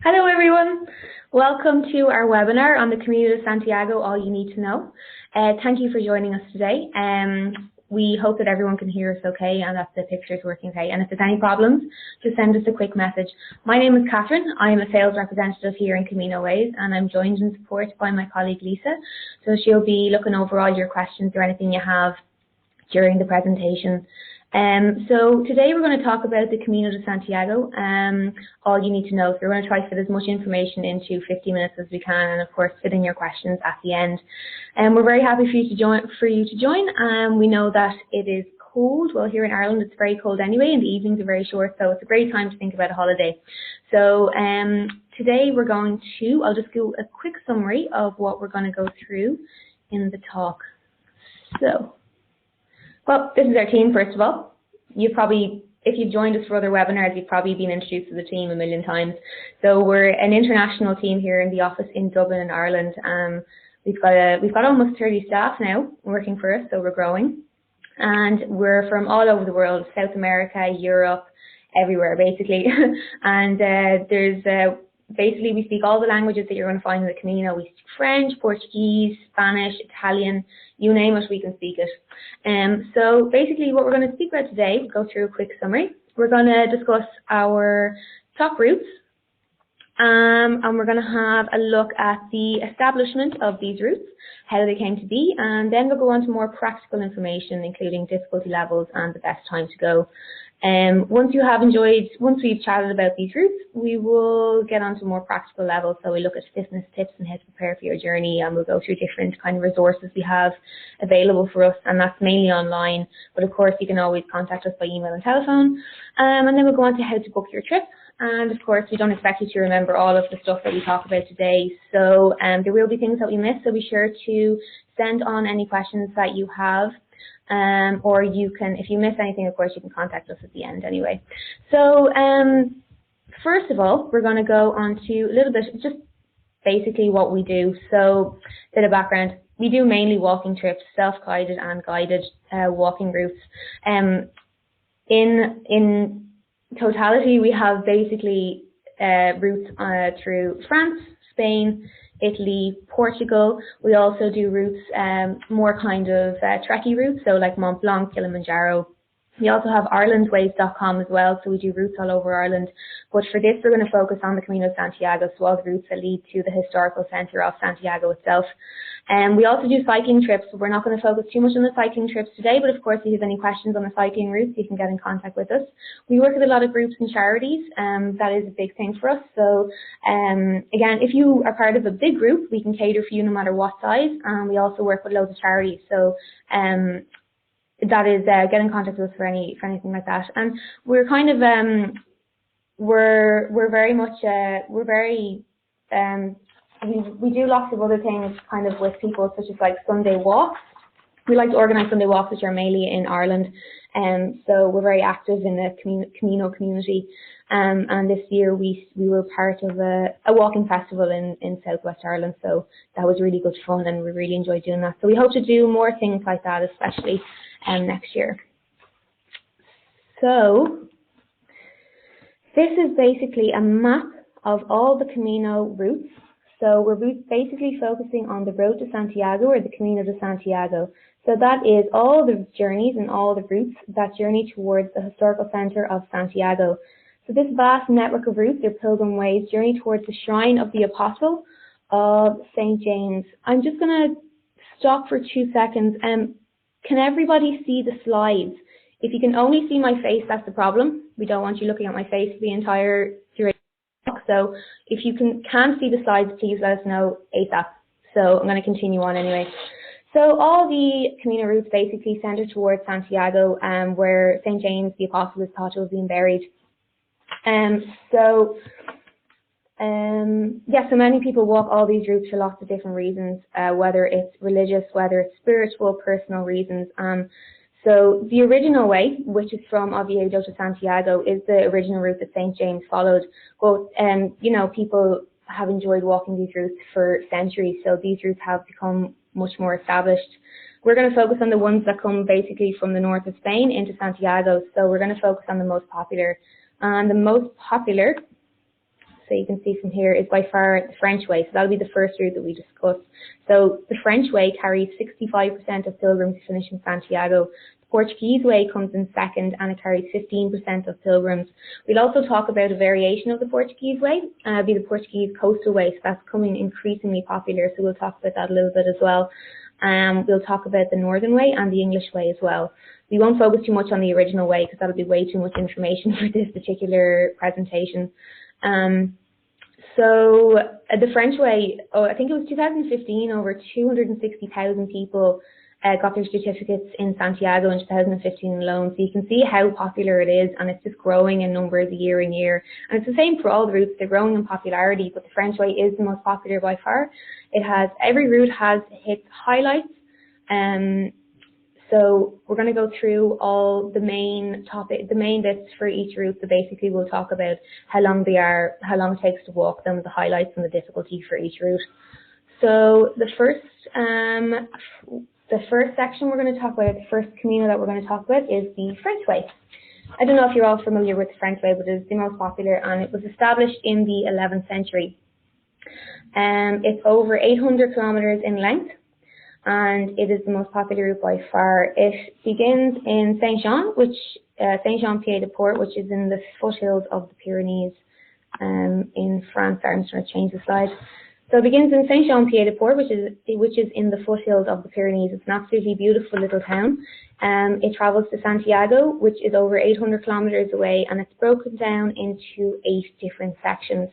Hello everyone, welcome to our webinar on the Camino de Santiago, All You Need to Know. Thank you for joining us today. We hope that everyone can hear us okay and that the picture is working okay. And if there's any problems, just send us a quick message. My name is Catherine. I'm a sales representative here in CaminoWays, and I'm joined in support by my colleague Lisa. So she'll be looking over all your questions or anything you have during the presentation. So today we're going to talk about the Camino de Santiago, all you need to know. So we're going to try to fit as much information into 50 minutes as we can, and of course fit in your questions at the end. We're very happy for you to join. We know that it is cold. Well, here in Ireland it's very cold anyway, and the evenings are very short, so it's a great time to think about a holiday. So today we're going to, I'll just do a quick summary of what we're going to go through in the talk. So, well, this is our team, first of all. You've probably, if you've joined us for other webinars, you've probably been introduced to the team a million times. So we're an international team here in the office in Dublin in Ireland. We've got almost 30 staff now working for us, so we're growing. And we're from all over the world, South America, Europe, everywhere basically. And basically we speak all the languages that you're going to find in the Camino. We speak French, Portuguese, Spanish, Italian, you name it, we can speak it. So basically what we're going to speak about today, we'll go through a quick summary. We're going to discuss our top routes, and we're going to have a look at the establishment of these routes, how they came to be, and then we'll go on to more practical information, including difficulty levels and the best time to go. Once we've chatted about these routes, we will get on to more practical levels. So we look at fitness tips and how to prepare for your journey, and we'll go through different kind of resources we have available for us, and that's mainly online. But of course, you can always contact us by email and telephone. And then we'll go on to how to book your trip. And of course, we don't expect you to remember all of the stuff that we talk about today. So there will be things that we miss, so be sure to send on any questions that you have. Or you can, if you miss anything, of course, you can contact us at the end anyway. So first of all, we're going to go on to a little bit, just basically what we do. So a bit of background. We do mainly walking trips, self-guided and guided walking routes. In totality, we have basically routes through France, Spain, Italy, Portugal. We also do routes, more kind of trekkie routes, so like Mont Blanc, Kilimanjaro. We also have CaminoWays.com as well, so we do routes all over Ireland. But for this, we're going to focus on the Camino de Santiago, so all the routes that lead to the historical centre of Santiago itself. We also do cycling trips. We're not going to focus too much on the cycling trips today, but of course, if you have any questions on the cycling routes, you can get in contact with us. We work with a lot of groups and charities. That is a big thing for us. So again, if you are part of a big group, we can cater for you no matter what size. And we also work with loads of charities. So that is get in contact with us for anything like that. And we're kind of we're very much we do lots of other things kind of with people, such as like Sunday walks. We like to organise Sunday walks, which are mainly in Ireland, so we're very active in the Camino community. And this year we were part of a walking festival in Southwest Ireland, so that was really good fun, and we really enjoyed doing that. So we hope to do more things like that, especially next year. So this is basically a map of all the Camino routes. So we're basically focusing on the Road to Santiago, or the Camino de Santiago. So that is all the journeys and all the routes that journey towards the historical centre of Santiago. So this vast network of routes, or pilgrim ways, journey towards the shrine of the Apostle of St. James. I'm just going to stop for 2 seconds. Can everybody see the slides? If you can only see my face, that's the problem. We don't want you looking at my face for the entire duration. So if you can't see the slides, please let us know ASAP. So I'm going to continue on anyway. So all the Camino routes basically centre towards Santiago, where St. James the Apostle is thought to have been buried. So many people walk all these routes for lots of different reasons, whether it's religious, whether it's spiritual, personal reasons. So the original way, which is from Oviedo to Santiago, is the original route that St. James followed. But, people have enjoyed walking these routes for centuries, so these routes have become much more established. We're going to focus on the ones that come basically from the north of Spain into Santiago, so we're going to focus on the most popular. And the most popular, so you can see from here, is by far the French Way. So that'll be the first route that we discuss. So the French Way carries 65% of pilgrims who finish in Santiago. The Portuguese Way comes in second, and it carries 15% of pilgrims. We'll also talk about a variation of the Portuguese Way, it'll be the Portuguese Coastal Way. So that's coming increasingly popular, so we'll talk about that a little bit as well. We'll talk about the Northern Way and the English Way as well. We won't focus too much on the original way because that'll be way too much information for this particular presentation. So the French Way, I think it was 2015, over 260,000 people got their certificates in Santiago in 2015 alone. So you can see how popular it is, and it's just growing in numbers year in year. And it's the same for all the routes, they're growing in popularity, but the French Way is the most popular by far. Every route has its highlights. So we're going to go through all the main bits for each route. So basically we'll talk about how long they are, how long it takes to walk them, the highlights and the difficulty for each route. So the first section we're going to talk about, the first Camino that we're going to talk about is the French Way. I don't know if you're all familiar with the French Way, but it's the most popular, and it was established in the 11th century. It's over 800 kilometers in length, and it is the most popular route by far. It begins in Saint-Jean-Pied-de-Port, which is in the foothills of the Pyrenees in France. Sorry, I'm just trying to change the slide. So it begins in Saint-Jean-Pied-de-Port, which is in the foothills of the Pyrenees. It's an absolutely beautiful little town. It travels to Santiago, which is over 800 kilometers away, and it's broken down into 8 different sections.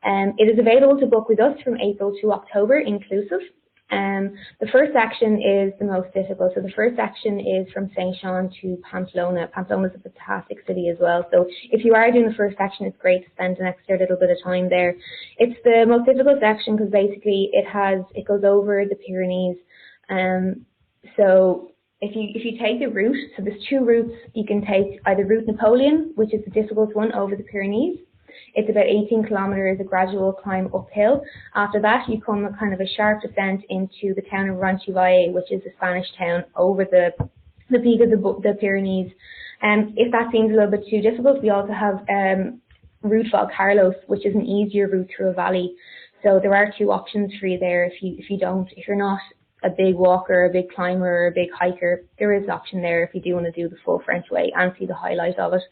It is available to book with us from April to October inclusive. The first section is the most difficult. So the first section is from Saint-Jean to Pamplona. Pamplona is a fantastic city as well. So if you are doing the first section, it's great to spend an extra little bit of time there. It's the most difficult section because basically it goes over the Pyrenees. So if you take the route, so there's 2 routes. You can take either Route Napoleon, which is the difficult one over the Pyrenees. It's about 18 kilometers, a gradual climb uphill. After that, you come a kind of a sharp descent into the town of Roncesvalles, which is a Spanish town over the peak of the Pyrenees. If that seems a little bit too difficult, we also have Route Valcarlos, which is an easier route through a valley. So there are 2 options for you there. If you're not a big walker, a big climber, or a big hiker, there is an option there if you do want to do the full French Way and see the highlight of it.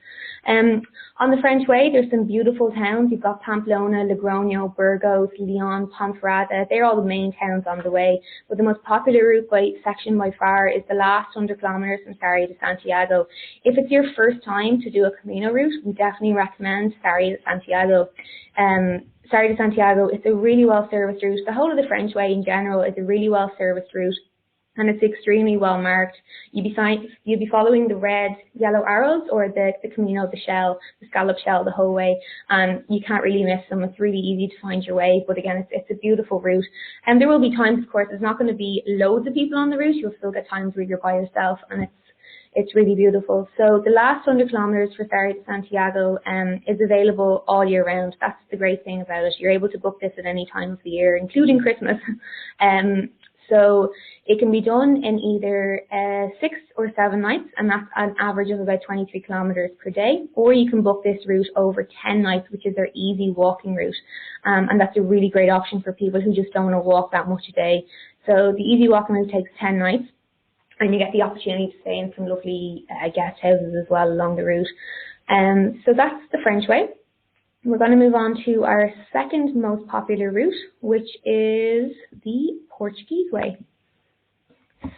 On the French Way, there's some beautiful towns. You've got Pamplona, Logroño, Burgos, Lyon, Ponferrada. They're all the main towns on the way. But the most popular route section by far is the last 100 kilometers from Sarri de Santiago. If it's your first time to do a Camino route, we definitely recommend Sarri de Santiago. Sarri de Santiago, it's a really well-serviced route. The whole of the French Way in general is a really well-serviced route, and it's extremely well marked. You'll be following the red, yellow arrows, or the Camino, the scallop shell the whole way, and you can't really miss them. It's really easy to find your way, but again, it's a beautiful route. And there will be times, of course, there's not going to be loads of people on the route. You'll still get times where you're by yourself, and it's really beautiful. So the last 100 kilometers for Sarri de Santiago is available all year round. That's the great thing about it. You're able to book this at any time of the year, including Christmas. So it can be done in either 6 or 7 nights, and that's an average of about 23 kilometers per day. Or you can book this route over 10 nights, which is their easy walking route. And that's a really great option for people who just don't want to walk that much a day. So the easy walking route takes 10 nights. And you get the opportunity to stay in some lovely guest houses as well along the route. So that's the French Way. We're going to move on to our second most popular route, which is the Portuguese Way.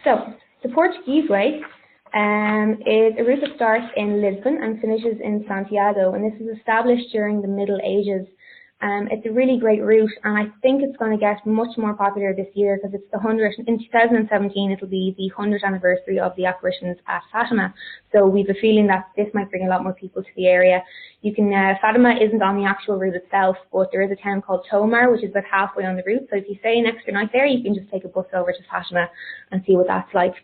So the Portuguese Way is a route that starts in Lisbon and finishes in Santiago, and this was established during the Middle Ages. It's a really great route, and I think it's going to get much more popular this year because it's the 100th. In 2017, it'll be the 100th anniversary of the apparitions at Fatima. So we've a feeling that this might bring a lot more people to the area. Fatima isn't on the actual route itself, but there is a town called Tomar, which is about halfway on the route. So if you stay an extra night there, you can just take a bus over to Fatima and see what that's like.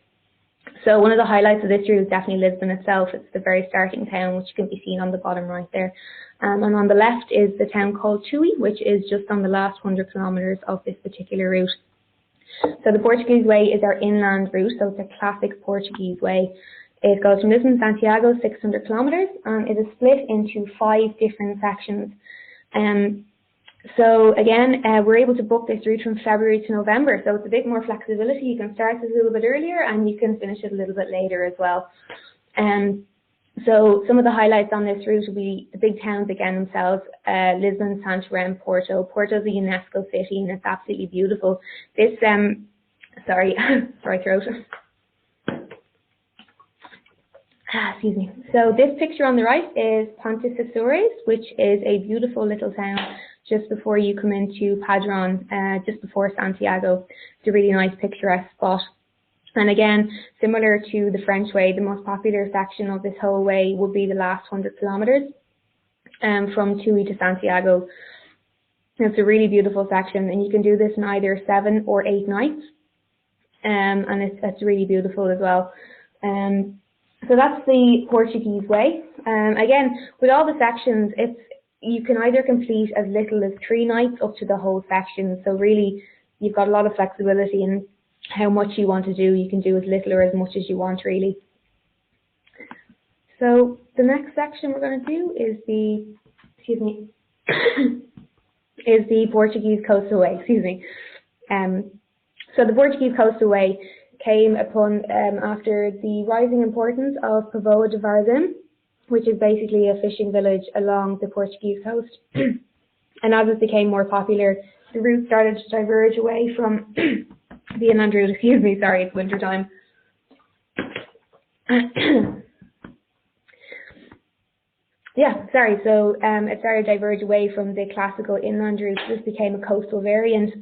So one of the highlights of this route is definitely Lisbon itself. It's the very starting town, which can be seen on the bottom right there. And on the left is the town called Tui, which is just on the last 100 kilometers of this particular route. So the Portuguese Way is our inland route, so it's a classic Portuguese way. It goes from Lisbon to Santiago, 600 kilometers, and it is split into 5 different sections. So again, we're able to book this route from February to November, so it's a bit more flexibility. You can start it a little bit earlier and you can finish it a little bit later as well. So some of the highlights on this route will be the big towns again themselves, Lisbon, Santarém, Porto. Porto is a UNESCO city and it's absolutely beautiful. This, sorry, sorry throat. Excuse me. So this picture on the right is Pontes, which is a beautiful little town just before you come into Padrón, just before Santiago. It's a really nice picturesque spot. And again, similar to the French Way, the most popular section of this whole way would be the last 100 kilometers from Tui to Santiago. It's a really beautiful section, and you can do this in either 7 or 8 nights, and it's really beautiful as well. So that's the Portuguese Way. Again, with all the sections, you can either complete as little as 3 nights up to the whole section. So really, you've got a lot of flexibility in how much you want to do. You can do as little or as much as you want, really. So the next section we're going to do is the, excuse me, is the Portuguese Coastal Way. Excuse me. So the Portuguese Coastal Way came upon after the rising importance of Povoa de Varzim, which is basically a fishing village along the Portuguese coast. And as it became more popular, the route started to diverge away from the inland route. Excuse me, sorry, it's winter time. Yeah, sorry, so it started to diverge away from the classical inland route. This became a coastal variant.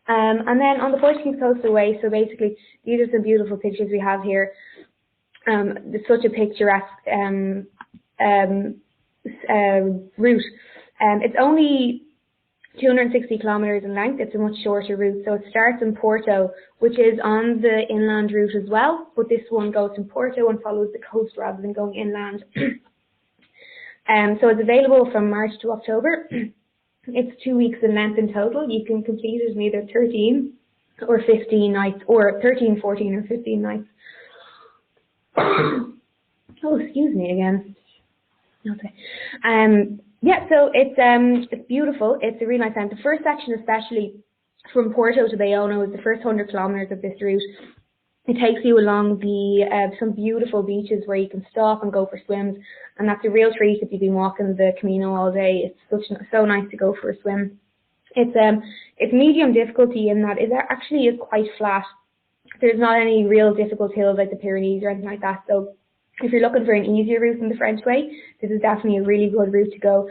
And then on the Portuguese Coastal Way, so basically these are some beautiful pictures we have here. It's such a picturesque route. It's only 260 kilometers in length. It's a much shorter route. So it starts in Porto, which is on the inland route as well, but this one goes from Porto and follows the coast rather than going inland. So it's available from March to October. It's 2 weeks in length in total. You can complete it in either 13 or 15 nights, or 13, 14 or 15 nights. Oh, excuse me again. Okay. Yeah, so it's beautiful. It's a really nice time. The first section, especially from Porto to Bayona, is the first 100 kilometers of this route. It takes you along some beautiful beaches where you can stop and go for swims, and that's a real treat if you've been walking the Camino all day. It's so nice to go for a swim. It's medium difficulty in that it actually is quite flat. There's not any real difficult hills like the Pyrenees or anything like that. So if you're looking for an easier route than the French Way, this is definitely a really good route to go.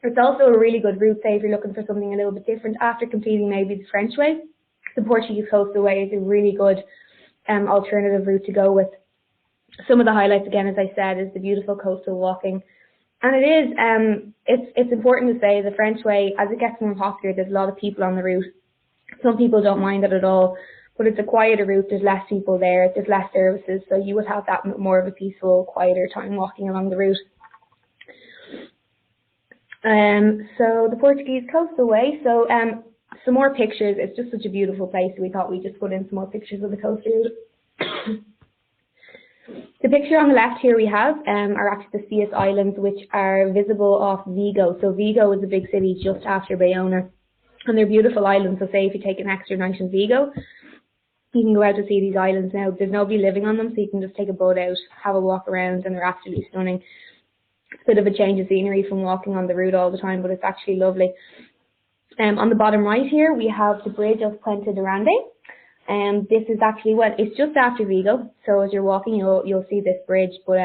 It's also a really good route, say, if you're looking for something a little bit different after completing maybe the French Way. The Portuguese Coastal Way is a really good alternative route to go with. Some of the highlights, again, as I said, is the beautiful coastal walking. And it is, it's important to say the French Way, as it gets more popular, there's a lot of people on the route. Some people don't mind it at all, but it's a quieter route. There's less people there, there's less services, so you would have that more of a peaceful, quieter time walking along the route. So the Portuguese Coastal Way, so some more pictures. It's just such a beautiful place, so we thought we'd just put in some more pictures of the coastal route. The picture on the left here we have are actually the Cius Islands, which are visible off Vigo. So Vigo is a big city just after Bayona, and they're beautiful islands. So say if you take an extra night in Vigo, you can go out to see these islands now. There's nobody living on them, so you can just take a boat out, have a walk around, and they're absolutely stunning. It's a bit of a change of scenery from walking on the route all the time, but it's actually lovely. On the bottom right here, we have the bridge of Puente de Rande. This is actually, well, it's just after Vigo, so as you're walking, you'll see this bridge. But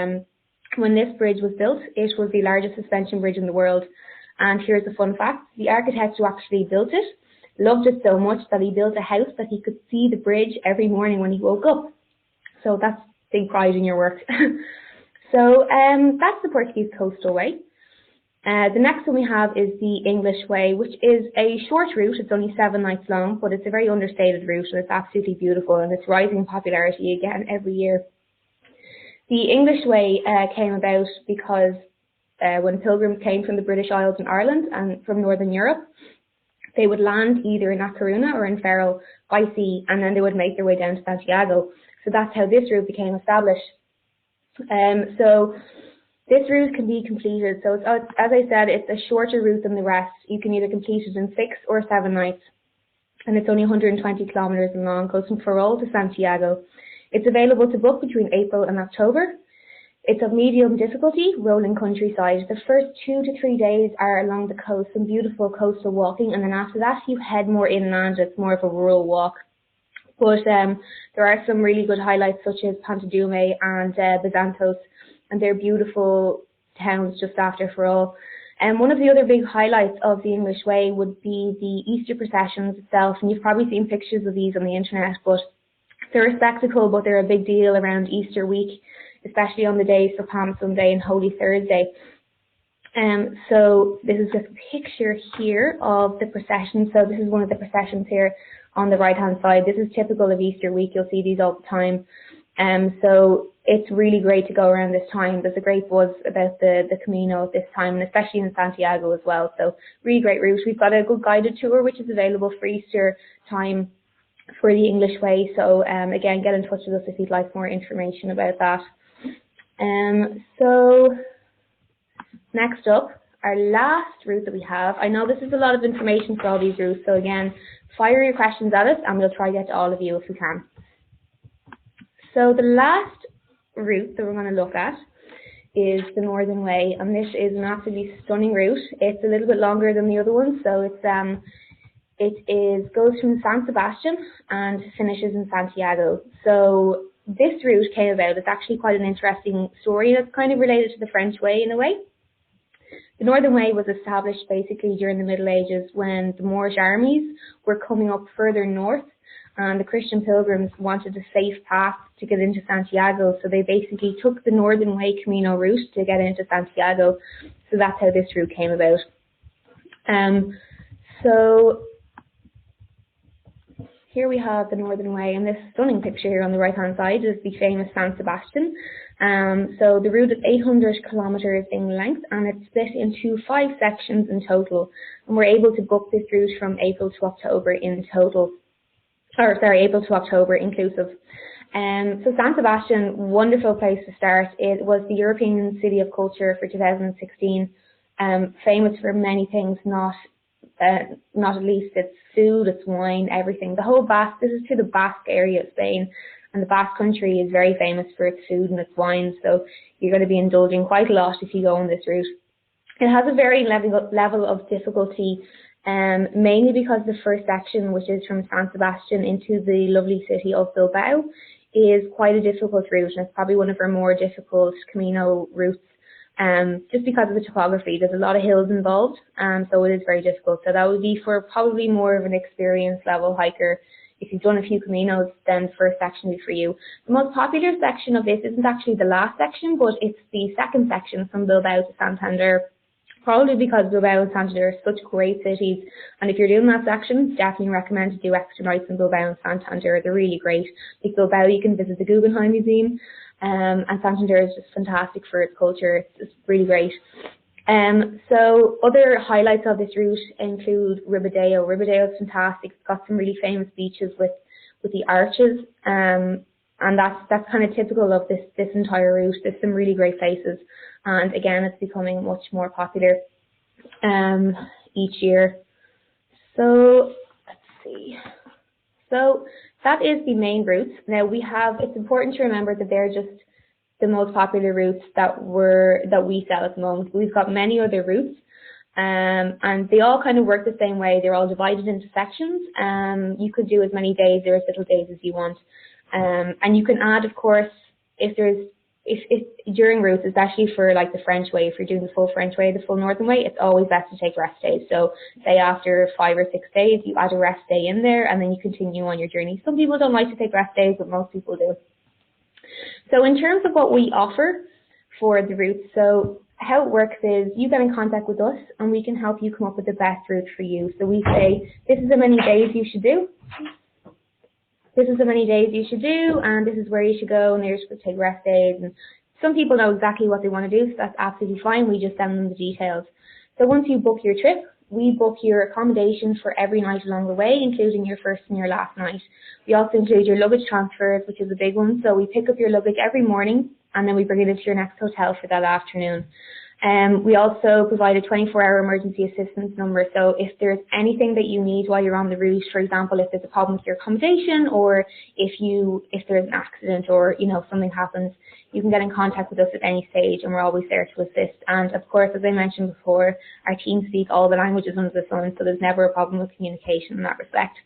when this bridge was built, it was the largest suspension bridge in the world. And here's a fun fact: the architect who actually built it loved it so much that he built a house that he could see the bridge every morning when he woke up. So that's big pride in your work. So that's the Portuguese Coastal Way. The next one we have is the English Way, which is a short route. It's only 7 nights long, but it's a very understated route, and it's absolutely beautiful, and it's rising in popularity again every year. The English Way came about because when pilgrims came from the British Isles and Ireland and from Northern Europe, they would land either in A Coruña or in Ferrol by sea, and then they would make their way down to Santiago. So that's how this route became established. So This route can be completed, so it's, as I said, it's a shorter route than the rest. You can either complete it in 6 or 7 nights, and it's only 120 kilometres long, goes from Ferrol to Santiago. It's available to book between April and October. It's of medium difficulty, rolling countryside. The first 2 to 3 days are along the coast, some beautiful coastal walking, and then after that you head more inland. It's more of a rural walk. But there are some really good highlights such as Pontedume and Bezantos, and they're beautiful towns just after Ferrol. And one of the other big highlights of the English Way would be the Easter processions itself, and you've probably seen pictures of these on the internet, but they're a spectacle, but they're a big deal around Easter week, especially on the days for Palm Sunday and Holy Thursday. So this is just a picture here of the procession. So this is one of the processions here on the right hand side. This is typical of Easter week. You'll see these all the time. So it's really great to go around this time. There's a great buzz about the Camino at this time, and especially in Santiago as well. So really great route. We've got a good guided tour which is available for Easter time for the English Way. So again, get in touch with us if you'd like more information about that. So next up, our last route that we have. I know this is a lot of information for all these routes, so again, fire your questions at us and we'll try to get to all of you if we can. So the last route that we're going to look at is the Northern Way, and this is an absolutely stunning route. It's a little bit longer than the other ones, so it goes from San Sebastian and finishes in Santiago. So this route came about. It's actually quite an interesting story that's kind of related to the French Way in a way. The Northern Way was established basically during the Middle Ages when the Moorish armies were coming up further north, and the Christian pilgrims wanted a safe path to get into Santiago, so they basically took the Northern Way Camino route to get into Santiago. So that's how this route came about. So here we have the Northern Way, and this stunning picture here on the right hand side is the famous San Sebastian. So the route is 800 kilometres in length, and it's split into 5 sections in total, and we're able to book this route from April to October in total. April to October inclusive. So San Sebastian, wonderful place to start. It was the European City of Culture for 2016, famous for many things, not at least its food, its wine, everything. The whole Basque, this is to the Basque area of Spain, and the Basque country is very famous for its food and its wine, so you're going to be indulging quite a lot if you go on this route. It has a very level of difficulty, mainly because the first section, which is from San Sebastian into the lovely city of Bilbao, is quite a difficult route, and it's probably one of our more difficult Camino routes, just because of the topography. There's a lot of hills involved, so it is very difficult. So that would be for probably more of an experienced level hiker. If you've done a few Caminos, then the first section will be for you. The most popular section of this isn't actually the last section, but it's the second section from Bilbao to Santander. Probably because Bilbao and Santander are such great cities, and if you're doing that section, definitely recommend to do extra nights in Bilbao and Santander. They're really great. Like Bilbao, you can visit the Guggenheim Museum, and Santander is just fantastic for its culture. It's really great. So other highlights of this route include Ribadeo. Ribadeo is fantastic. It's got some really famous beaches with the arches, and that's kind of typical of this entire route. There's some really great places. And again, it's becoming much more popular each year. So let's see. So that is the main routes. Now it's important to remember that they're just the most popular routes that we sell at the moment. We've got many other routes, and they all kind of work the same way. They're all divided into sections. You could do as many days or as little days as you want, and you can add, of course, if during routes, especially for like the French Way, if you're doing the full French Way, the full Northern Way, it's always best to take rest days. So say after 5 or 6 days, you add a rest day in there and then you continue on your journey. Some people don't like to take rest days, but most people do. So in terms of what we offer for the routes, so how it works is you get in contact with us and we can help you come up with the best route for you. So we say, this is how many days you should do. This is how many days you should do, and this is where you should go, and you're supposed to take rest days. And some people know exactly what they want to do, so that's absolutely fine. We just send them the details. So once you book your trip, we book your accommodation for every night along the way, including your first and your last night. We also include your luggage transfers, which is a big one. So we pick up your luggage every morning and then we bring it into your next hotel for that afternoon. We also provide a 24-hour emergency assistance number. So if there's anything that you need while you're on the route, for example, if there's a problem with your accommodation or if there's an accident or, something happens, you can get in contact with us at any stage and we're always there to assist. And of course, as I mentioned before, our team speak all the languages under the sun, so there's never a problem with communication in that respect.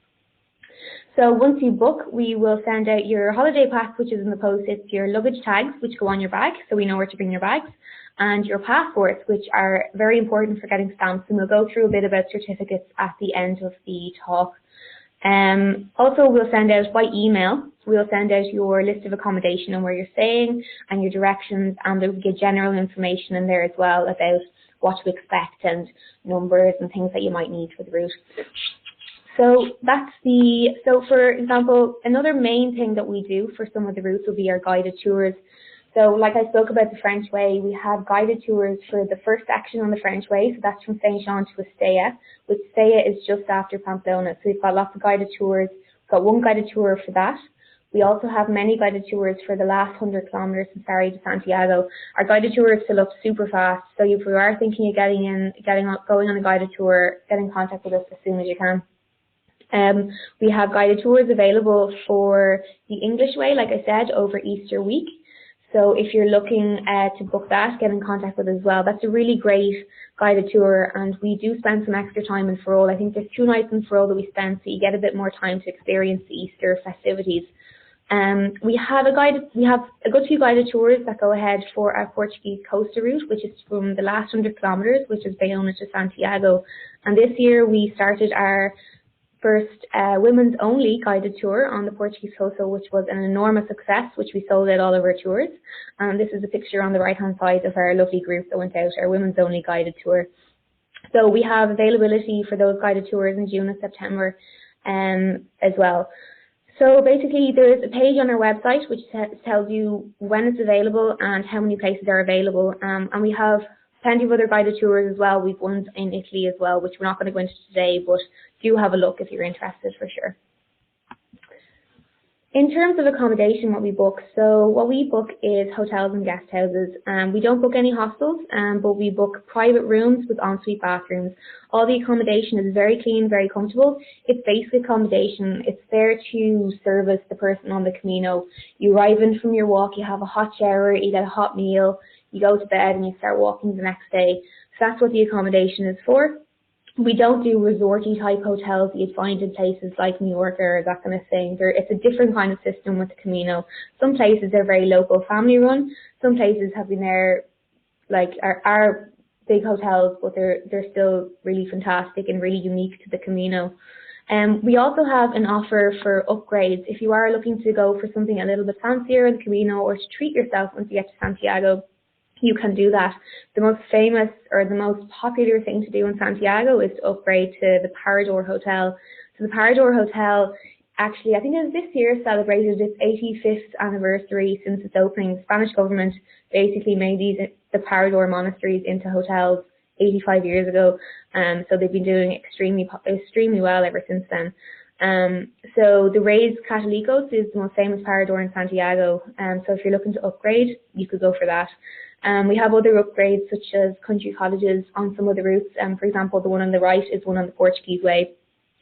So once you book, we will send out your holiday pack, which is in the post. It's your luggage tags, which go on your bag, so we know where to bring your bags, and your passports, which are very important for getting stamps. And we'll go through a bit about certificates at the end of the talk. Also, we'll send out by email, we'll send out your list of accommodation and where you're staying and your directions, and there'll be general information in there as well about what to expect and numbers and things that you might need for the route. So for example, another main thing that we do for some of the routes will be our guided tours. So like I spoke about the French Way, we have guided tours for the first section on the French Way. So that's from Saint-Jean to Estella, which Estella is just after Pamplona. So we've got lots of guided tours. We've got one guided tour for that. We also have many guided tours for the last 100 kilometers from Camino de Santiago. Our guided tours fill up super fast. So if you are thinking of going on a guided tour, get in contact with us as soon as you can. We have guided tours available for the English Way, like I said, over Easter week. So if you're looking to book that, get in contact with us as well. That's a really great guided tour, and we do spend some extra time in Ferrol. I think there's 2 nights in Ferrol that we spend, so you get a bit more time to experience the Easter festivities. We have a good few guided tours that go ahead for our Portuguese coastal route, which is from the last 100 kilometers, which is Camino de Santiago. And this year we started our first women's only guided tour on the Portuguese coastal, which was an enormous success, which we sold out all of our tours. And this is a picture on the right hand side of our lovely group that went out, our women's only guided tour. So we have availability for those guided tours in June and September as well. So basically there's a page on our website which tells you when it's available and how many places are available, and we have plenty of other guided tours as well. We've ones in Italy as well, which we're not going to go into today, but do have a look if you're interested for sure. In terms of accommodation, what we book is hotels and guest houses. We don't book any hostels, but we book private rooms with ensuite bathrooms. All the accommodation is very clean, very comfortable. It's basic accommodation. It's there to service the person on the Camino. You arrive in from your walk, you have a hot shower, you get a hot meal, you go to bed and you start walking the next day. So that's what the accommodation is for. We don't do resorty type hotels that you'd find in places like New York or that kind of thing. It's a different kind of system with the Camino. Some places are very local, family run. Some places have been there, like are big hotels, but they're still really fantastic and really unique to the Camino. We also have an offer for upgrades. If you are looking to go for something a little bit fancier in the Camino or to treat yourself once you get to Santiago, you can do that. The most famous or the most popular thing to do in Santiago is to upgrade to the Parador Hotel. So the Parador Hotel, actually, I think it was this year, celebrated its 85th anniversary since its opening. The Spanish government basically made the Parador monasteries into hotels 85 years ago. So they've been doing extremely well ever since then. So the Reyes Catolicos is the most famous Parador in Santiago. So if you're looking to upgrade, you could go for that. We have other upgrades such as country cottages on some of the routes. For example, the one on the right is one on the Portuguese Way,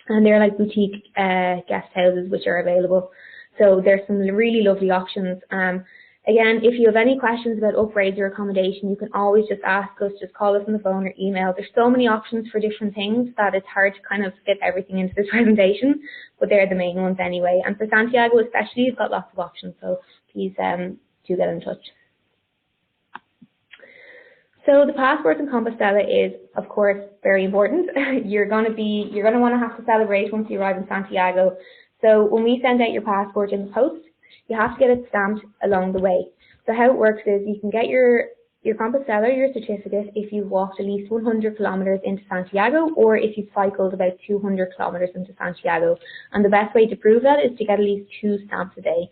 and they're like boutique guest houses which are available. So there's some really lovely options. Again, if you have any questions about upgrades or accommodation, you can always just ask us, just call us on the phone or email. There's so many options for different things that it's hard to kind of fit everything into this presentation, but they're the main ones anyway. And for Santiago especially, you've got lots of options, so please do get in touch. So the passport in Compostela is, of course, very important. You're going to want to have to celebrate once you arrive in Santiago. So when we send out your passport in the post, you have to get it stamped along the way. So how it works is you can get your Compostela, your certificate, if you've walked at least 100 kilometers into Santiago, or if you've cycled about 200 kilometers into Santiago. And the best way to prove that is to get at least 2 stamps a day.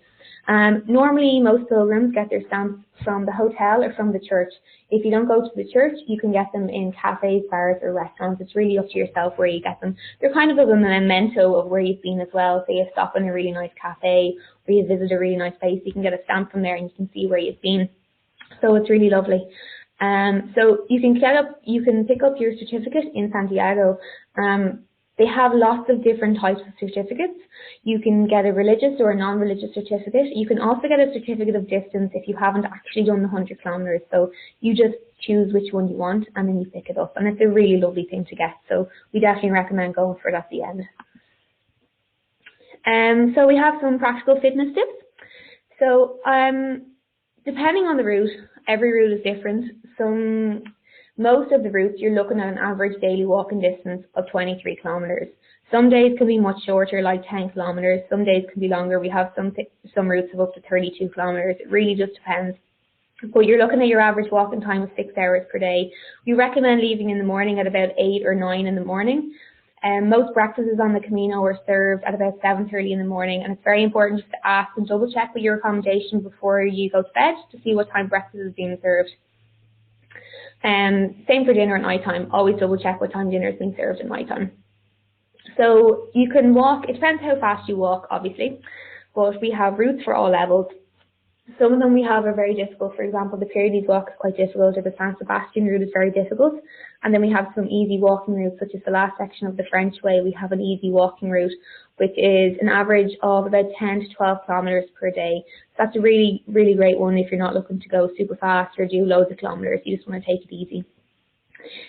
Normally, most pilgrims get their stamps from the hotel or from the church. If you don't go to the church, you can get them in cafes, bars, or restaurants. It's really up to yourself where you get them. They're kind of a memento of where you've been as well. Say you stop in a really nice cafe or you visit a really nice place, you can get a stamp from there and you can see where you've been. So it's really lovely. So you can pick up your certificate in Santiago. They have lots of different types of certificates. You can get a religious or a non-religious certificate. You can also get a certificate of distance if you haven't actually done the 100 kilometers. So you just choose which one you want and then you pick it up. And it's a really lovely thing to get. So we definitely recommend going for it at the end. So we have some practical fitness tips. So depending on the route, every route is different. Most of the routes, you're looking at an average daily walking distance of 23 kilometers. Some days can be much shorter, like 10 kilometers. Some days can be longer. We have some routes of up to 32 kilometers. It really just depends. But you're looking at your average walking time of 6 hours per day. We recommend leaving in the morning at about 8 or 9 in the morning. Most breakfasts on the Camino are served at about 7:30 in the morning, and it's very important just to ask and double check with your accommodation before you go to bed to see what time breakfast is being served. Same for dinner at night time. Always double check what time dinner is being served at night time. So you can walk, it depends how fast you walk, obviously, but we have routes for all levels. Some of them we have are very difficult. For example, the Pyrenees walk is quite difficult, or the San Sebastian route is very difficult. And then we have some easy walking routes, such as the last section of the French Way. We have an easy walking route, which is an average of about 10 to 12 kilometers per day. So that's a really, really great one if you're not looking to go super fast or do loads of kilometers. You just want to take it easy.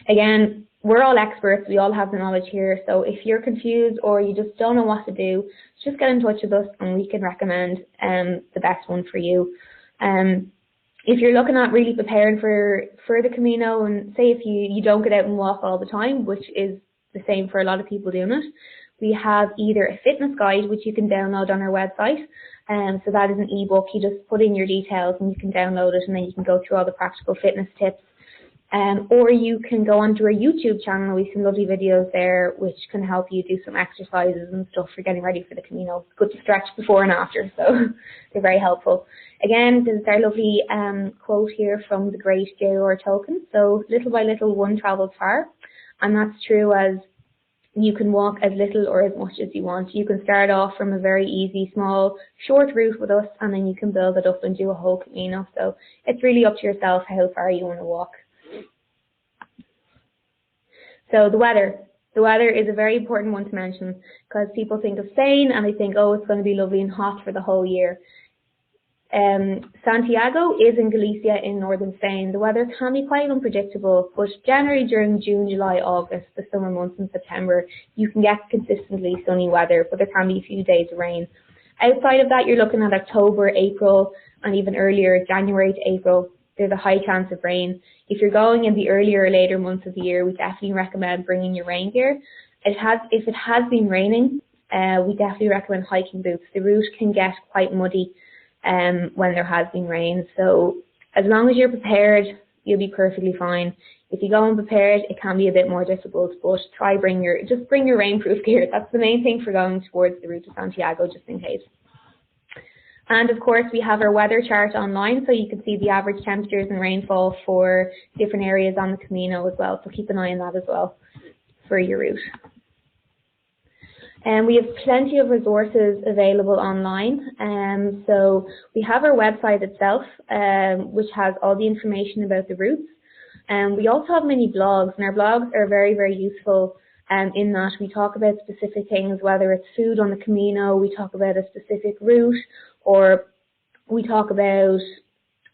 Again, we're all experts. We all have the knowledge here. So if you're confused or you just don't know what to do, just get in touch with us and we can recommend the best one for you. If you're looking at really preparing for the Camino, and say if you don't get out and walk all the time, which is the same for a lot of people doing it, we have either a fitness guide, which you can download on our website. So that is an ebook. You just put in your details and you can download it, and then you can go through all the practical fitness tips. Or you can go onto our YouTube channel. We have some lovely videos there which can help you do some exercises and stuff for getting ready for the Camino. It's good to stretch before and after, so they're very helpful. Again, this is our lovely quote here from the great J.R.R. Tolkien. So, little by little one travels far, and that's true as you can walk as little or as much as you want. You can start off from a very easy, small, short route with us, and then you can build it up and do a whole Camino. So it's really up to yourself how far you want to walk. So the weather. The weather is a very important one to mention because people think of Spain and they think, oh, it's going to be lovely and hot for the whole year. Santiago is in Galicia in northern Spain. The weather can be quite unpredictable, but generally during June, July, August, the summer months and September, you can get consistently sunny weather, but there can be a few days of rain. Outside of that, you're looking at October, April, and even earlier, January to April. There's a high chance of rain. If you're going in the earlier or later months of the year, we definitely recommend bringing your rain gear. If it has been raining, we definitely recommend hiking boots. The route can get quite muddy when there has been rain. So as long as you're prepared, you'll be perfectly fine. If you go unprepared, it can be a bit more difficult, but bring your rainproof gear. That's the main thing for going towards the route to Santiago, just in case. And of course, we have our weather chart online, so you can see the average temperatures and rainfall for different areas on the Camino as well. So keep an eye on that as well for your route. And we have plenty of resources available online. So we have our website itself, which has all the information about the routes. We also have many blogs, and our blogs are very, very useful in that we talk about specific things, whether it's food on the Camino, we talk about a specific route, or we talk about,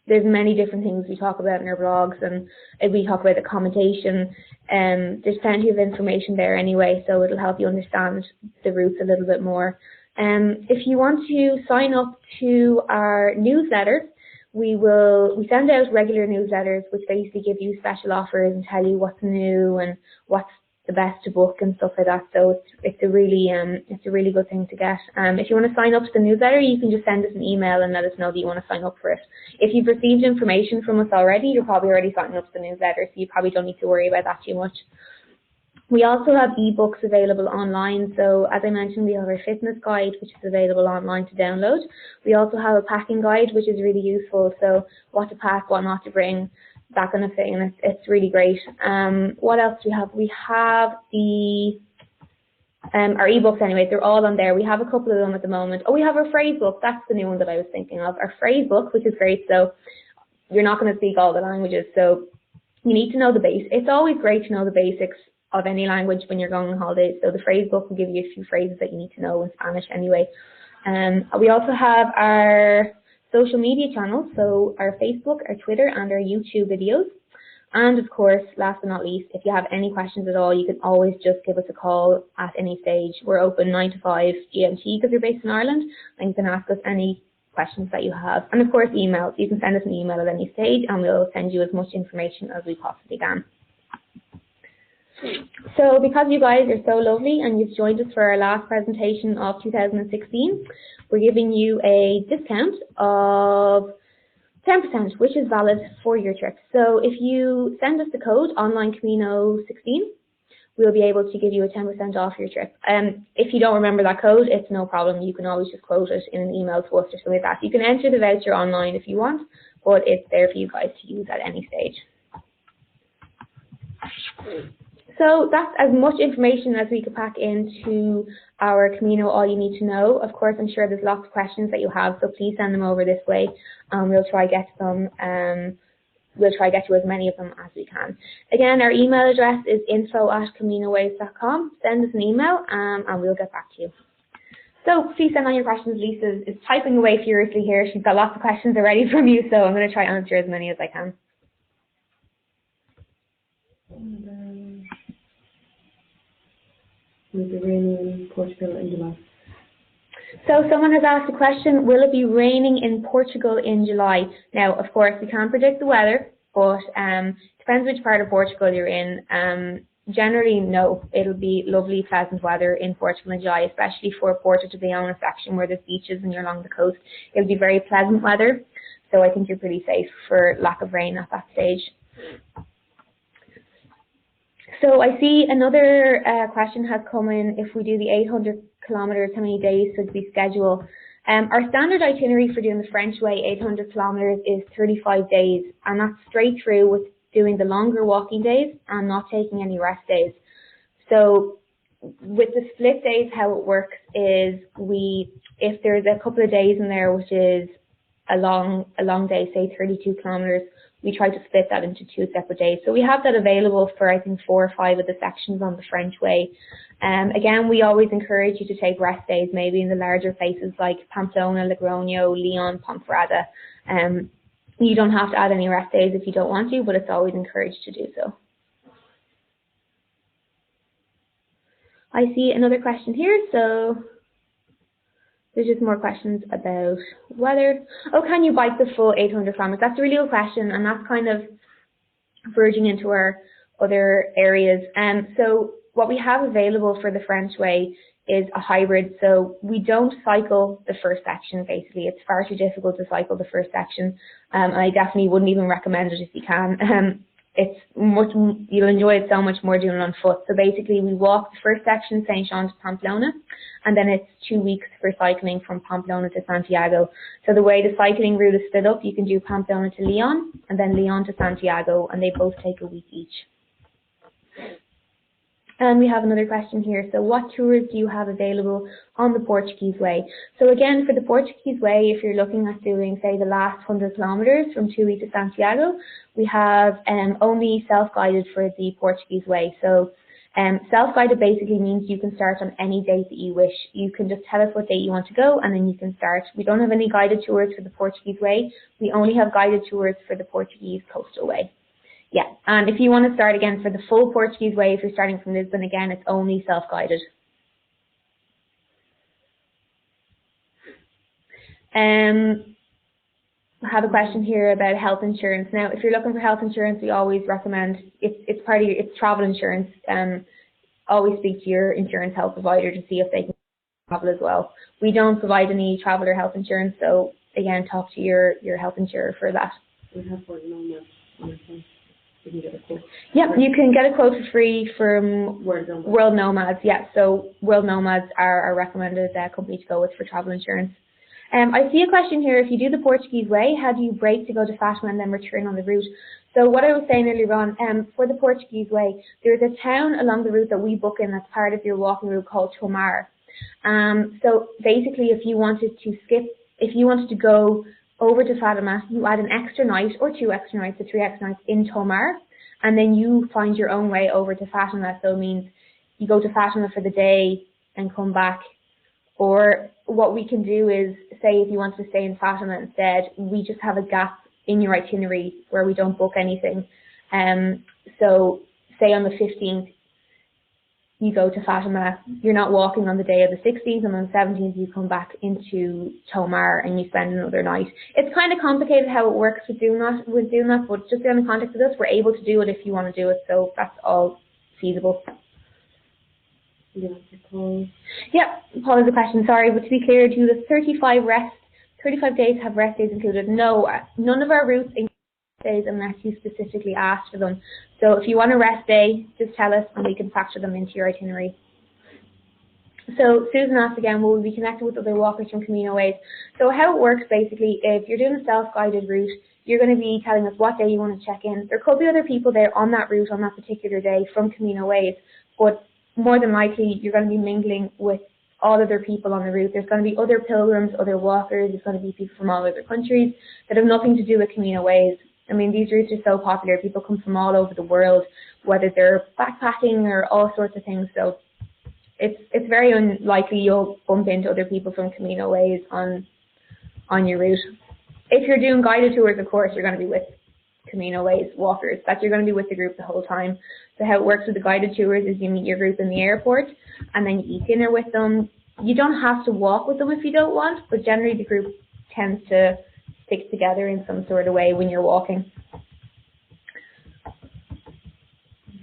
there's many different things we talk about in our blogs, and we talk about accommodation. There's plenty of information there anyway, so it'll help you understand the routes a little bit more. If you want to sign up to our newsletter, we send out regular newsletters which basically give you special offers and tell you what's new and what's the best to book and stuff like that. So it's a really good thing to get. If you want to sign up to the newsletter, you can just send us an email and let us know that you want to sign up for it. If you've received information from us already, you're probably already signing up to the newsletter, so you probably don't need to worry about that too much. We also have ebooks available online. So as I mentioned, we have our fitness guide, which is available online to download. We also have a packing guide, which is really useful. So what to pack, what not to bring, that kind of thing. And it's really great. What else do we have? We have our ebooks anyway. They're all on there. We have a couple of them at the moment. Oh, we have our phrase book. That's the new one that I was thinking of. Our phrase book, which is great. So you're not going to speak all the languages. So you need to know the basics. It's always great to know the basics of any language when you're going on holidays. So the phrase book will give you a few phrases that you need to know in Spanish anyway. We also have our social media channels, so our Facebook, our Twitter, and our YouTube videos. And of course, last but not least, if you have any questions at all, you can always just give us a call at any stage. We're open 9 to 5 GMT because you're based in Ireland, and you can ask us any questions that you have. And of course, emails. You can send us an email at any stage, and we'll send you as much information as we possibly can. So because you guys are so lovely and you've joined us for our last presentation of 2016, we're giving you a discount of 10%, which is valid for your trip. So if you send us the code OnlineCamino16, we'll be able to give you a 10% off your trip. If you don't remember that code, it's no problem. You can always just quote it in an email to us or something like that. You can enter the voucher online if you want, but it's there for you guys to use at any stage. So that's as much information as we could pack into our Camino All You Need to Know. Of course, I'm sure there's lots of questions that you have, so please send them over this way, and we'll try get them. We'll try get to as many of them as we can. Again, our email address is info@CaminoWays.com. Send us an email, and we'll get back to you. So please send on your questions. Lisa is typing away furiously here. She's got lots of questions already from you, so I'm going to try and answer as many as I can. Will it be raining in Portugal in July? So someone has asked a question, will it be raining in Portugal in July? Now, of course, we can't predict the weather, but depends which part of Portugal you're in. Generally, no, it'll be lovely, pleasant weather in Portugal in July, especially for Porto de Leon section where there's beaches and you're along the coast. It'll be very pleasant weather, so I think you're pretty safe for lack of rain at that stage. So I see another question has come in. If we do the 800 kilometers, how many days should we schedule? Our standard itinerary for doing the French way, 800 kilometers, is 35 days, and that's straight through with doing the longer walking days and not taking any rest days. So with the split days, how it works is if there's a couple of days in there which is a long day, say 32 kilometers, we try to split that into 2 separate days. So we have that available for, I think, 4 or 5 of the sections on the French way. Again, we always encourage you to take rest days, maybe in the larger places like Pamplona, Logroño, Leon, Ponferrada. You don't have to add any rest days if you don't want to, but it's always encouraged to do so. I see another question here, so there's just more questions about weather. Oh, can you bike the full 800 kilometers? That's a really good question, and that's kind of verging into our other areas. So what we have available for the French way is a hybrid. So we don't cycle the first section, basically. It's far too difficult to cycle the first section. And I definitely wouldn't even recommend it if you can. You'll enjoy it so much more doing it on foot. So basically we walk the first section, Saint Jean to Pamplona, and then it's 2 weeks for cycling from Pamplona to Santiago. So the way the cycling route is split up, you can do Pamplona to Leon, and then Leon to Santiago, and they both take a week each. And we have another question here. So what tours do you have available on the Portuguese Way? So again, for the Portuguese Way, if you're looking at doing, say, the last 100 kilometers from Tui to Santiago, we have only self-guided for the Portuguese Way. So self-guided basically means you can start on any date that you wish. You can just tell us what date you want to go, and then you can start. We don't have any guided tours for the Portuguese Way. We only have guided tours for the Portuguese Coastal Way. Yeah, and if you want to start again for the full Portuguese Way, if you're starting from Lisbon again, it's only self-guided. I have a question here about health insurance. Now, if you're looking for health insurance, we always recommend it's travel insurance. Always speak to your insurance health provider to see if they can travel as well. We don't provide any travel or health insurance, so again, talk to your health insurer for that. We have one on the phone. You can get a quote. Yeah, you can get a quote for free from World Nomads. Yeah, so World Nomads are a recommended company to go with for travel insurance. I see a question here. If you do the Portuguese Way, how do you break to go to Fatima and then return on the route? So what I was saying earlier on, for the Portuguese Way, there's a town along the route that we book in that's part of your walking route called Tomar. So basically, if you wanted to go over to Fatima, you add an extra night or 2 extra nights or 3 extra nights in Tomar, and then you find your own way over to Fatima. So it means you go to Fatima for the day and come back. Or what we can do is, say if you want to stay in Fatima instead, we just have a gap in your itinerary where we don't book anything. So say on the 15th, you go to Fatima, you're not walking on the day of the 16th, and on the 17th you come back into Tomar and you spend another night. It's kind of complicated how it works with doing that, but just in the context of this, we're able to do it if you want to do it, so that's all feasible. Yeah, Paul. Yep, Paul has a question, sorry, but to be clear, do the 35 days have rest days included? No, none of our routes include days unless you specifically ask for them. So if you want a rest day, just tell us and we can factor them into your itinerary. So Susan asked again, will we be connected with other walkers from CaminoWays? So how it works basically, if you're doing a self-guided route, you're going to be telling us what day you want to check in. There could be other people there on that route on that particular day from CaminoWays, but more than likely you're going to be mingling with all other people on the route. There's going to be other pilgrims, other walkers, there's going to be people from all other countries that have nothing to do with CaminoWays. I mean, these routes are so popular, people come from all over the world, whether they're backpacking or all sorts of things, so it's very unlikely you'll bump into other people from CaminoWays on your route. If you're doing guided tours, of course, you're going to be with CaminoWays walkers, that you're going to be with the group the whole time. So how it works with the guided tours is you meet your group in the airport and then you eat dinner with them. You don't have to walk with them if you don't want, but generally the group tends to stick together in some sort of way when you're walking.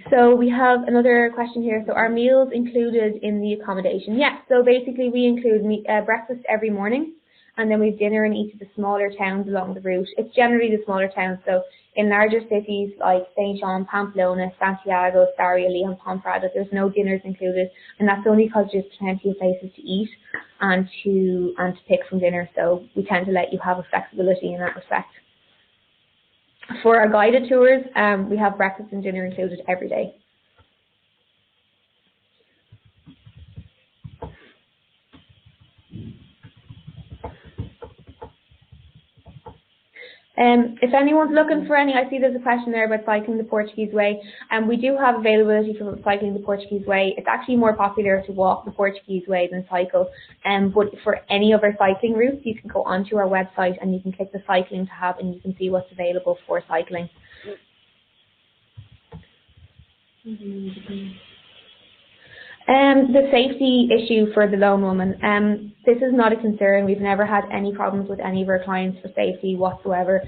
So we have another question here. So are meals included in the accommodation? Yeah, so basically we include breakfast every morning, and then we have dinner in each of the smaller towns along the route. It's generally the smaller towns, so in larger cities like Saint John, Pamplona, Santiago, Sarria, Leon, Ponferrada, there's no dinners included, and that's only because there's plenty of places to eat and to pick from dinner, so we tend to let you have a flexibility in that respect. For our guided tours, we have breakfast and dinner included every day. If anyone's looking for any, I see there's a question there about cycling the Portuguese Way. We do have availability for cycling the Portuguese Way. It's actually more popular to walk the Portuguese Way than cycle. But for any other cycling routes, you can go onto our website and you can click the cycling tab and you can see what's available for cycling. The safety issue for the lone woman, this is not a concern. We've never had any problems with any of our clients for safety whatsoever.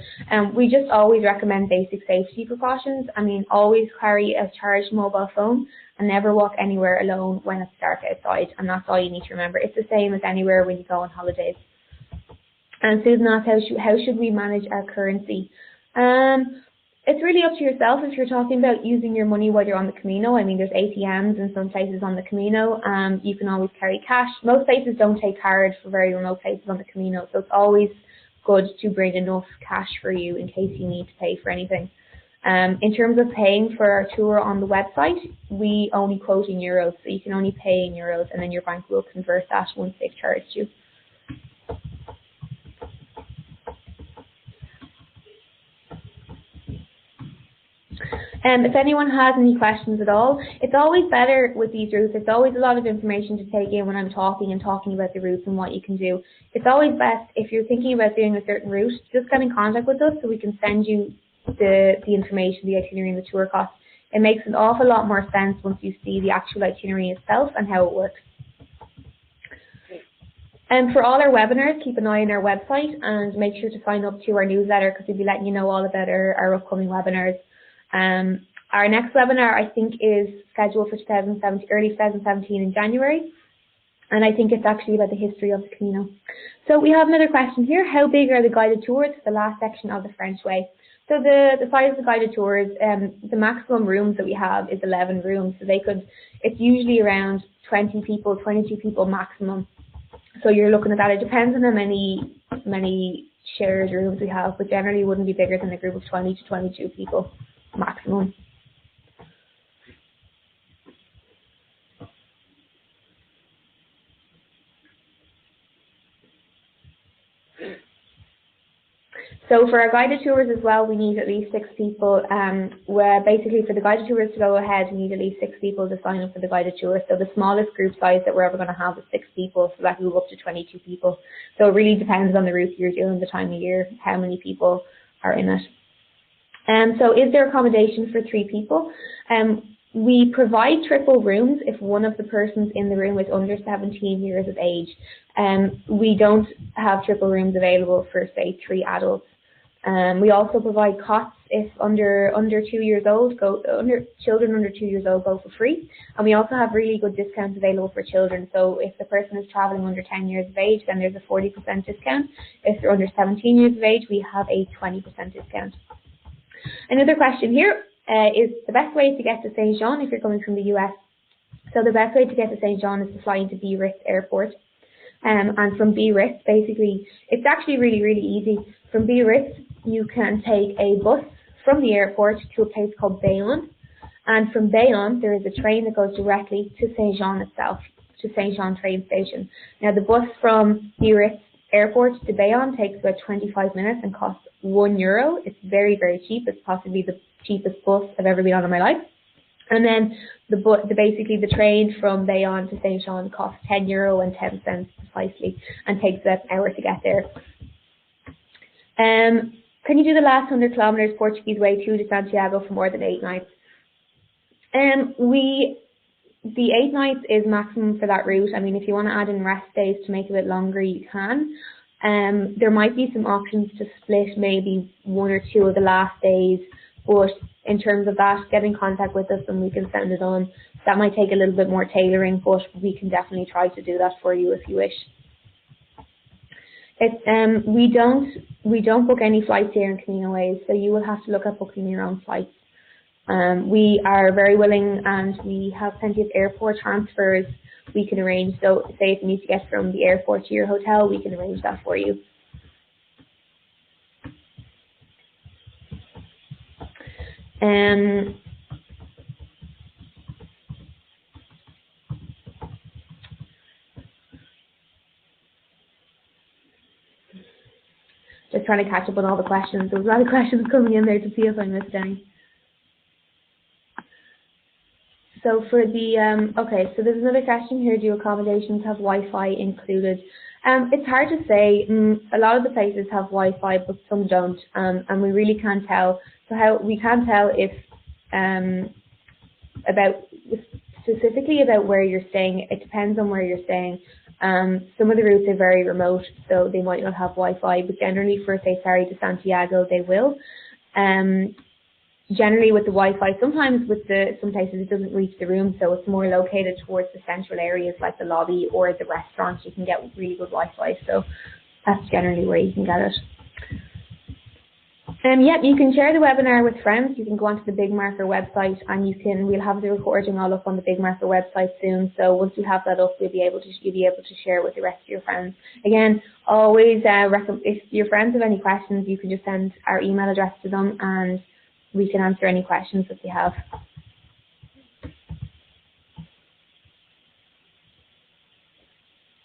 We just always recommend basic safety precautions. I mean, always carry a charged mobile phone and never walk anywhere alone when it's dark outside, and that's all you need to remember. It's the same as anywhere when you go on holidays. And Susan asked, how should we manage our currency? It's really up to yourself if you're talking about using your money while you're on the Camino. I mean, there's ATMs in some places on the Camino. You can always carry cash. Most places don't take cards for very remote places on the Camino, so it's always good to bring enough cash for you in case you need to pay for anything. In terms of paying for our tour on the website, we only quote in euros, so you can only pay in euros, and then your bank will convert that once they've charged you. If anyone has any questions at all, it's always better with these routes. It's always a lot of information to take in when I'm talking about the routes and what you can do. It's always best if you're thinking about doing a certain route, just get in contact with us so we can send you the information, the itinerary and the tour costs. It makes an awful lot more sense once you see the actual itinerary itself and how it works. And for all our webinars, keep an eye on our website and make sure to sign up to our newsletter because we'll be letting you know all about our upcoming webinars. Our next webinar, I think, is scheduled for early 2017 in January, and I think it's actually about the history of the Camino. So we have another question here. How big are the guided tours for the last section of the French Way? So the size of the guided tours, the maximum rooms that we have is 11 rooms. So it's usually around 20 people, 22 people maximum. So you're looking at that. It depends on how many shared rooms we have, but generally wouldn't be bigger than a group of 20 to 22 people maximum. So for our guided tours as well, we need at least 6 people. Where basically for the guided tours to go ahead, we need at least 6 people to sign up for the guided tour. So the smallest group size that we're ever going to have is 6 people, so that can go up to 22 people. So it really depends on the route you're doing, the time of year, how many people are in it. So is there accommodation for 3 people? We provide triple rooms if one of the persons in the room is under 17 years of age. We don't have triple rooms available for, say, 3 adults. We also provide cots if under 2 years old, children under 2 years old go for free. And we also have really good discounts available for children. So if the person is traveling under 10 years of age, then there's a 40% discount. If they're under 17 years of age, we have a 20% discount. Another question here is the best way to get to Saint Jean if you're coming from the US. So the best way to get to Saint Jean is to fly into Biarritz Airport. And from Biarritz, basically, it's actually really, really easy. From Biarritz, you can take a bus from the airport to a place called Bayonne. And from Bayonne, there is a train that goes directly to Saint Jean itself, to Saint Jean train station. Now, the bus from Biarritz Airport to Bayonne takes about 25 minutes and costs €1. It's very, very cheap. It's possibly the cheapest bus I've ever been on in my life. And then basically the train from Bayonne to Saint Jean costs €10.10 precisely and takes about an hour to get there. Can you do the last 100 kilometers Portuguese Way to Santiago for more than 8 nights? The 8 nights is maximum for that route. I mean, if you want to add in rest days to make it a bit longer, you can. There might be some options to split maybe 1 or 2 of the last days, but in terms of that, get in contact with us and we can send it on. That might take a little bit more tailoring, but we can definitely try to do that for you if you wish. We don't book any flights here in CaminoWays, so you will have to look at booking your own flights. We are very willing and we have plenty of airport transfers we can arrange. So say if you need to get from the airport to your hotel, we can arrange that for you. Just trying to catch up on all the questions. There's a lot of questions coming in there to see if I missed any. So for the, okay, so there's another question here. Do accommodations have Wi-Fi included? It's hard to say. A lot of the places have Wi-Fi, but some don't, and we really can't tell. So how we can tell if, specifically about where you're staying, it depends on where you're staying. Some of the routes are very remote, so they might not have Wi-Fi, but generally for, say, Ferry to Santiago, they will. Generally with the Wi-Fi, sometimes with some places it doesn't reach the room, so it's more located towards the central areas like the lobby or the restaurant. You can get really good Wi-Fi, so that's generally where you can get it. Yeah, you can share the webinar with friends. You can go onto the Big Marker website and we'll have the recording all up on the Big Marker website soon. So once we have that up, you'll be able to share with the rest of your friends. Again, always if your friends have any questions, you can just send our email address to them and we can answer any questions that they have.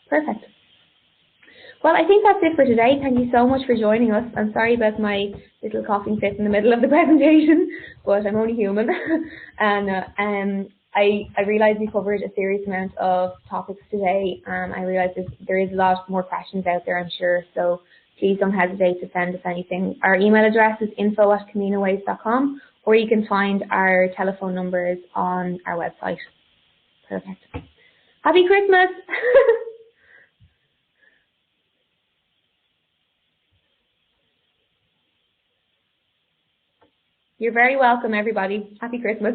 Perfect. Well, I think that's it for today. Thank you so much for joining us. I'm sorry about my little coughing fit in the middle of the presentation, but I'm only human. And I realise we covered a serious amount of topics today. I realise there is a lot more questions out there, I'm sure. So please don't hesitate to send us anything. Our email address is info@CaminoWays.com, or you can find our telephone numbers on our website. Perfect. Happy Christmas! You're very welcome, everybody. Happy Christmas.